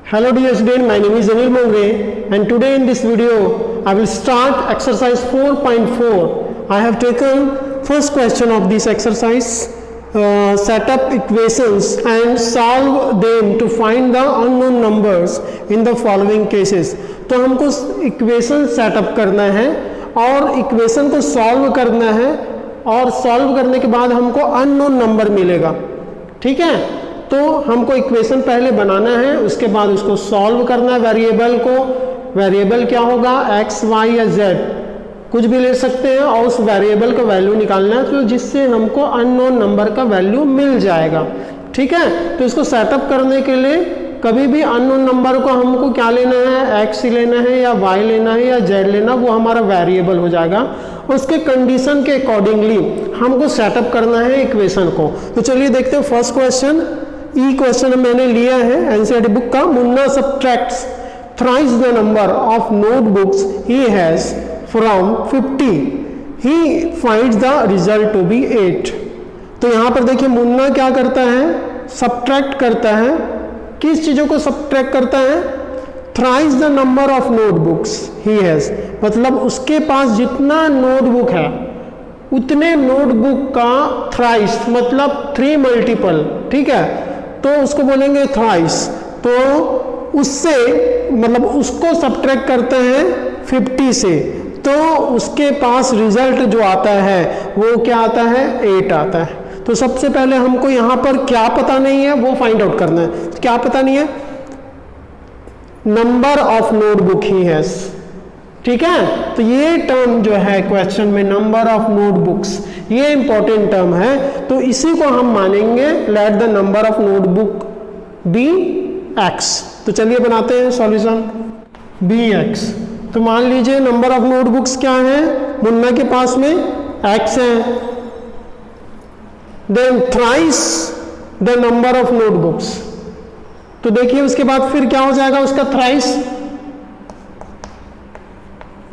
Hello dear student, my name is Anil Mongre and today in this video I will start exercise 4.4. I have taken first question of this exercise, set up equations and solve them to find the unknown numbers in the following cases. तो हमको equation setup करना है और equation को solve करना है और solve करने के बाद हमको अननोन नंबर मिलेगा। ठीक है, तो हमको इक्वेशन पहले बनाना है, उसके बाद उसको सॉल्व करना है। वेरिएबल को, वेरिएबल क्या होगा, एक्स वाई या जेड कुछ भी ले सकते हैं और उस वेरिएबल का वैल्यू निकालना है तो जिससे हमको अननोन नंबर का वैल्यू मिल जाएगा। ठीक है, तो इसको सेटअप करने के लिए कभी भी अननोन नंबर को हमको क्या लेना है, एक्स लेना है या वाई लेना है या जेड लेना, वो हमारा वेरिएबल हो जाएगा। उसके कंडीशन के अकॉर्डिंगली हमको सेटअप करना है इक्वेशन को। तो चलिए देखते हैं फर्स्ट क्वेश्चन। ई क्वेश्चन मैंने लिया है एनसीईआरटी बुक का। Munna subtracts thrice the number of notebooks he has from 50, he finds the result to be 8। तो यहाँ पर देखिए मुन्ना क्या करता है, सब्ट्रैक्ट करता है। किस चीज़ों को सब्ट्रैक्ट करता है, thrice the number of notebooks he has, मतलब उसके पास जितना नोटबुक है उतने नोटबुक का थ्राइस मतलब 3 मल्टीपल। ठीक है, तो उसको बोलेंगे थ्राइस। तो उससे मतलब उसको सब्ट्रैक्ट करते हैं 50 से, तो उसके पास रिजल्ट जो आता है वो क्या आता है, 8 आता है। तो सबसे पहले हमको यहाँ पर क्या पता नहीं है वो फाइंड आउट करना है। क्या पता नहीं है, नंबर ऑफ नोटबुक ही हैज। ठीक है, तो ये टर्म जो है क्वेश्चन में नंबर ऑफ नोटबुक्स, ये इंपॉर्टेंट टर्म है, तो इसी को हम मानेंगे let the number of notebook be X. तो चलिए बनाते हैं सॉल्यूशन। बी एक्स, तो मान लीजिए नंबर ऑफ नोटबुक्स क्या है, मुन्ना के पास में एक्स है। Then thrice the number of notebooks, तो देखिए उसके बाद फिर क्या हो जाएगा उसका thrice,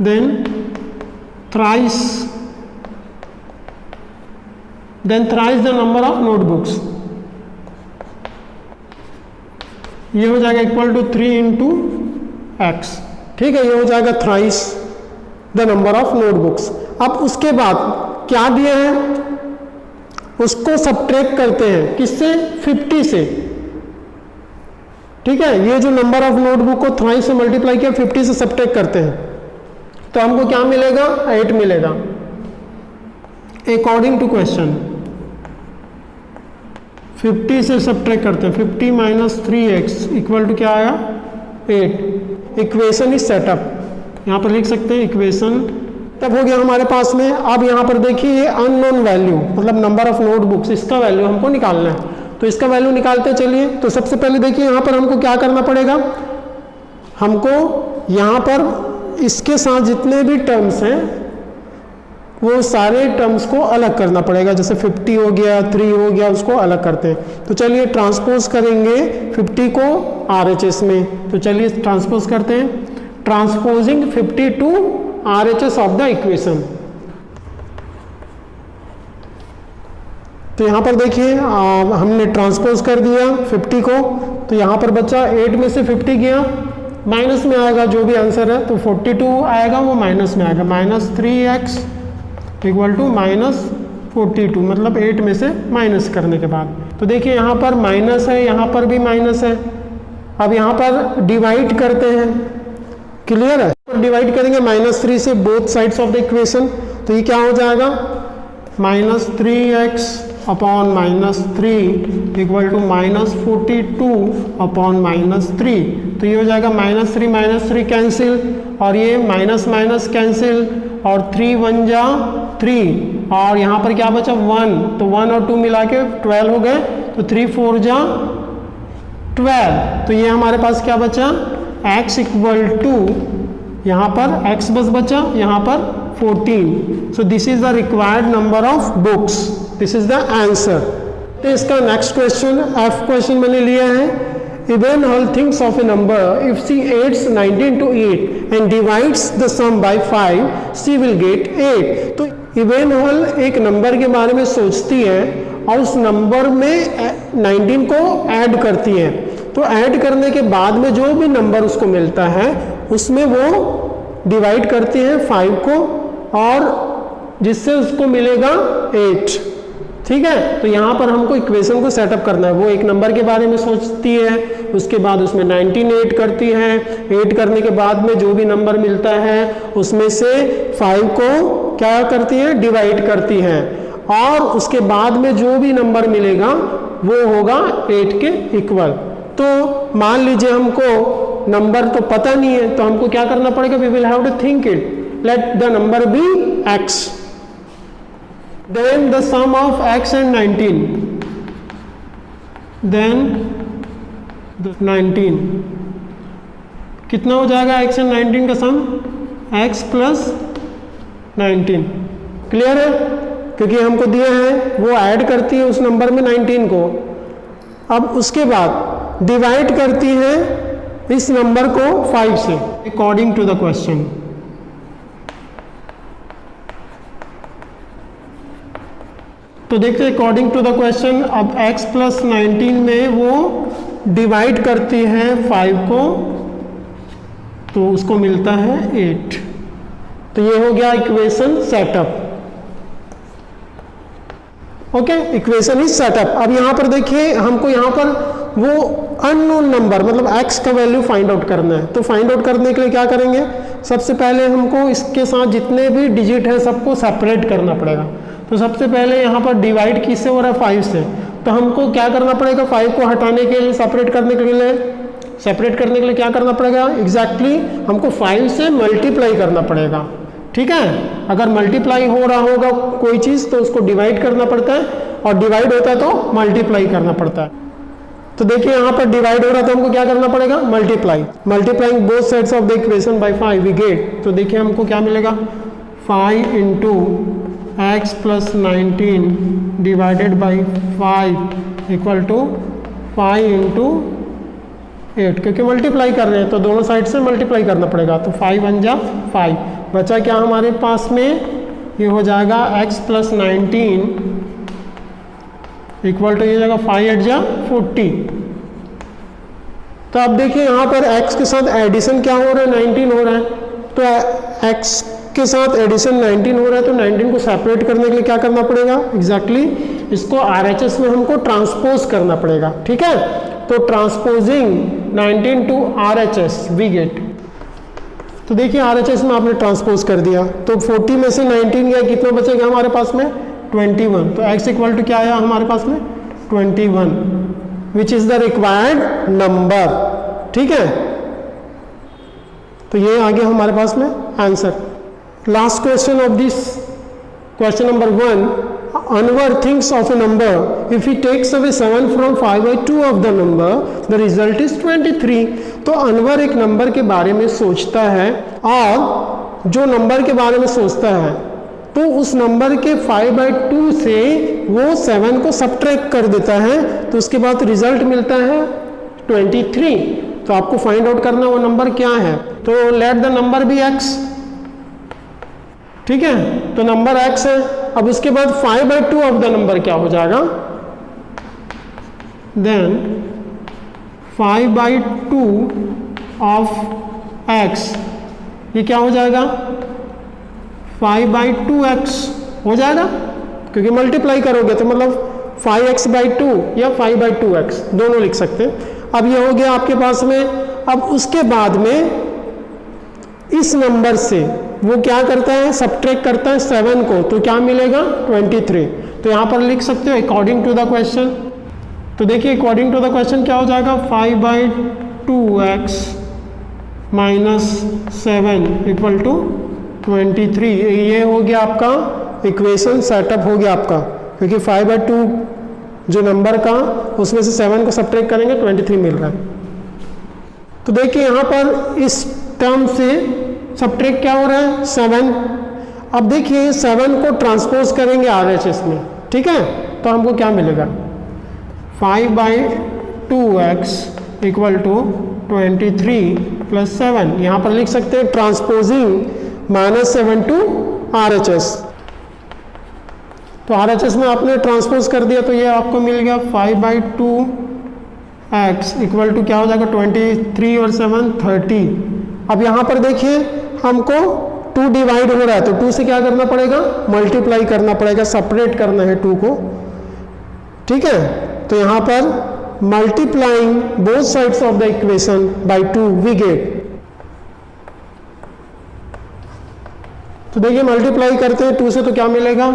then thrice the number of notebooks, ये हो जाएगा इक्वल टू 3 इंटू एक्स। ठीक है, ये हो जाएगा thrice the number of notebooks. अब उसके बाद क्या दिया है, उसको सब्ट्रैक्ट करते हैं किससे, 50 से। ठीक है, ये जो नंबर ऑफ नोटबुक को थ्राइस से मल्टीप्लाई किया, 50 से सब्ट्रैक्ट करते हैं, तो हमको क्या मिलेगा, 8 मिलेगा अकॉर्डिंग टू क्वेश्चन। 50 से सब्ट्रैक्ट करते हैं, 50 माइनस 3x इक्वल टू क्या आया, 8। इक्वेशन इज सेटअप, यहाँ पर लिख सकते हैं इक्वेशन तब हो गया हमारे पास में। अब यहाँ पर देखिए ये अननोन वैल्यू मतलब नंबर ऑफ नोटबुक्स, इसका वैल्यू हमको निकालना है। तो इसका वैल्यू निकालते हैं। चलिए, तो सबसे पहले देखिए यहाँ पर हमको क्या करना पड़ेगा, हमको यहाँ पर इसके साथ जितने भी टर्म्स हैं वो सारे टर्म्स को अलग करना पड़ेगा। जैसे 50 हो गया, 3 हो गया, उसको अलग करते हैं। तो चलिए ट्रांसपोज करेंगे 50 को RHS में। तो चलिए ट्रांसपोज करते हैं, transposing 50 to RHS of the equation. तो यहाँ पर देखिए हमने ट्रांसपोज कर दिया 50 को, तो यहाँ पर बचा 8 में से 50 गया, माइनस में आएगा जो भी आंसर है, तो 42 आएगा, वो माइनस में आएगा, minus 3x equal to minus 42, मतलब 8 में से माइनस करने के बाद। तो देखिए यहाँ पर माइनस है, यहाँ पर भी माइनस है। अब यहाँ पर डिवाइड करते हैं, क्लियर है, डिवाइड करेंगे -3 से both sides of the equation. तो ये क्या हो जाएगा, minus 3x upon -3 equal to minus 42 upon -3। तो ये हो जाएगा -3 कैंसिल, और ये माइनस माइनस कैंसिल, और 3 1 जा 3, और यहाँ पर क्या बचा 1, तो 1 और 2 मिला के 12 हो गए, तो 3 4 जा 12। तो ये हमारे पास क्या बचा, x इक्वल टू, यहाँ पर x बस बचा, यहाँ पर 14। So this is the required number of books, this is the answer. तो इसका नेक्स्ट क्वेश्चन, F क्वेश्चन मैंने लिया है। Even Hull thinks of a number, if she adds 19 to 8 and divides the sum by 5, she will get 8। तो Even Hull एक number के बारे में सोचती है और उस नंबर में 19 को ऐड करती है। तो ऐड करने के बाद में जो भी नंबर उसको मिलता है उसमें वो डिवाइड करते हैं 5 को, और जिससे उसको मिलेगा 8। ठीक है, तो यहाँ पर हमको इक्वेशन को सेटअप करना है। वो एक नंबर के बारे में सोचती है, उसके बाद उसमें 19 ऐड करती है, ऐड करने के बाद में जो भी नंबर मिलता है उसमें से 5 को क्या करती है, डिवाइड करती है, और उसके बाद में जो भी नंबर मिलेगा वो होगा 8 के इक्वल। तो मान लीजिए हमको नंबर तो पता नहीं है, तो हमको क्या करना पड़ेगा, we will have to think it, let the number be x, then the sum of x and 19, then the 19 कितना हो जाएगा, x and 19 का सम x प्लस 19। क्लियर है, क्योंकि हमको दिया है वो ऐड करती है उस नंबर में 19 को, अब उसके बाद डिवाइड करती है इस नंबर को 5 से अकॉर्डिंग टू द क्वेश्चन। तो देखते हैं अकॉर्डिंग टू द क्वेश्चन, अब x प्लस 19 में वो डिवाइड करती है 5 को, तो उसको मिलता है 8। तो ये हो गया equation setup. Okay, equation is setup. अब यहाँ पर देखिए हमको यहाँ पर वो अननोन नंबर मतलब x का वैल्यू फाइंड आउट करना है। तो फाइंड आउट करने के लिए क्या करेंगे, सबसे पहले हमको इसके साथ जितने भी डिजिट है सबको सेपरेट करना पड़ेगा। तो सबसे पहले यहाँ पर डिवाइड किससे हो रहा है, 5 से, तो हमको क्या करना पड़ेगा, 5 को हटाने के लिए, सेपरेट करने के लिए क्या करना पड़ेगा, एग्जैक्टली हमको 5 से मल्टीप्लाई करना पड़ेगा। ठीक है, अगर मल्टीप्लाई हो रहा होगा कोई चीज़ तो उसको डिवाइड करना पड़ता है, और डिवाइड होता है तो मल्टीप्लाई करना पड़ता है। तो देखिए यहाँ पर डिवाइड हो रहा था, हमको क्या करना पड़ेगा, multiplying both sides of the equation by 5 we get. तो देखिए हमको क्या मिलेगा, 5 into x plus 19 divided by 5 equal to 5 into 8, क्योंकि मल्टीप्लाई कर रहे हैं तो दोनों साइड से मल्टीप्लाई करना पड़ेगा। तो 5 1 जा 5, बचा क्या हमारे पास में, ये हो जाएगा x प्लस 19 इक्वल टू ये जाएगा 5 8 जा 40। तो अब देखिए यहाँ पर x के साथ एडिशन क्या हो रहा है, 19 हो रहा है, तो x के साथ एडिशन 19 हो रहा है, तो 19 को सेपरेट करने के लिए क्या करना पड़ेगा, एग्जैक्टली इसको RHS में हमको ट्रांसपोज करना पड़ेगा। ठीक है, तो transposing 19 to RHS we get. तो देखिए RHS में आपने ट्रांसपोज कर दिया, तो 40 में से 19 गया, कितना बचेगा हमारे पास में, 21। तो x इक्वल टू क्या आया हमारे पास में, 21, which is the required number. ठीक है, तो ये आ गया हमारे पास में answer. Last question of this question number 1, Anwar thinks of a number, if he takes away 7 from 5/2 of the number, the result is 23। तो अनवर एक नंबर के बारे में सोचता है, और जो नंबर के बारे में सोचता है तो उस नंबर के 5/2 से वो 7 को सब्ट्रैक्ट कर देता है, तो उसके बाद रिजल्ट मिलता है 23। तो आपको फाइंड आउट करना वो नंबर क्या है, तो let the number be x। ठीक है, तो नंबर x है। अब उसके बाद 5/2 ऑफ द नंबर क्या हो जाएगा, देन 5/2 ऑफ x, ये क्या हो जाएगा, 5/2x हो जाएगा, क्योंकि मल्टीप्लाई करोगे तो मतलब 5x/2 या 5/2x दोनों लिख सकते हैं। अब ये हो गया आपके पास में। अब उसके बाद में इस नंबर से वो क्या करता है, सब्ट्रैक्ट करता है 7 को, तो क्या मिलेगा, 23। तो यहाँ पर लिख सकते हो अकॉर्डिंग टू द क्वेश्चन। तो देखिए अकॉर्डिंग टू द क्वेश्चन क्या हो जाएगा, 5/2x माइनस 7 इक्वल टू 23। ये हो गया आपका इक्वेशन सेटअप हो गया आपका, क्योंकि 5/2 जो नंबर का उसमें से 7 को सब्ट्रैक्ट करेंगे 23 मिल रहा है। तो देखिए यहाँ पर इस टर्म से सब्ट्रैक्ट क्या हो रहा है, 7। अब देखिए 7 को ट्रांसपोज करेंगे RHS में। ठीक है, तो हमको क्या मिलेगा, 5/2x इक्वल टू 23 प्लस 7। यहाँ पर लिख सकते हैं ट्रांसपोजिंग -7 टू RHS। तो RHS में आपने ट्रांसपोज कर दिया, तो ये आपको मिल गया 5/2 x इक्वल टू क्या हो जाएगा 23 और 7 30। अब यहाँ पर देखिए हमको 2 डिवाइड हो रहा है तो 2 से क्या करना पड़ेगा, मल्टीप्लाई करना पड़ेगा, सेपरेट करना है 2 को, ठीक है। तो यहाँ पर multiplying both sides of the equation by 2 we get, तो देखिए मल्टीप्लाई करते हैं 2 से तो क्या मिलेगा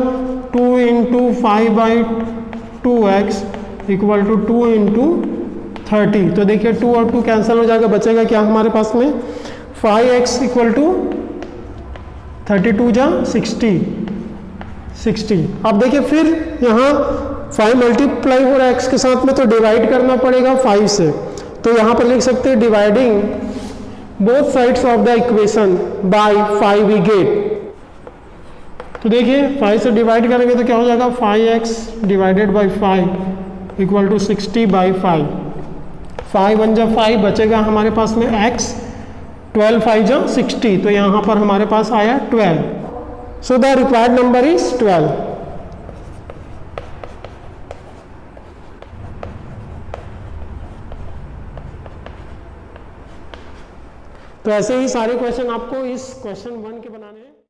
2 into 5/2x equal to 2 into 30। तो देखिए 2 और 2 कैंसिल हो जाएगा, बचेगा क्या हमारे पास में 5x इक्वल टू 32 जा 60। अब देखिए फिर यहाँ 5 मल्टीप्लाई हो रहा है x के साथ में तो डिवाइड करना पड़ेगा 5 से, तो यहाँ पर लिख सकते हैं dividing both sides of the equation by 5 we get. तो देखिए 5 से डिवाइड करेंगे तो क्या हो जाएगा 5x divided by 5 equal to 60/5। 5 1 जा 5 बचेगा हमारे पास में x, 12 5 जा 60, तो यहाँ पर हमारे पास आया 12। So the required number is 12। तो ऐसे ही सारे क्वेश्चन आपको इस क्वेश्चन 1 के बनाने हैं।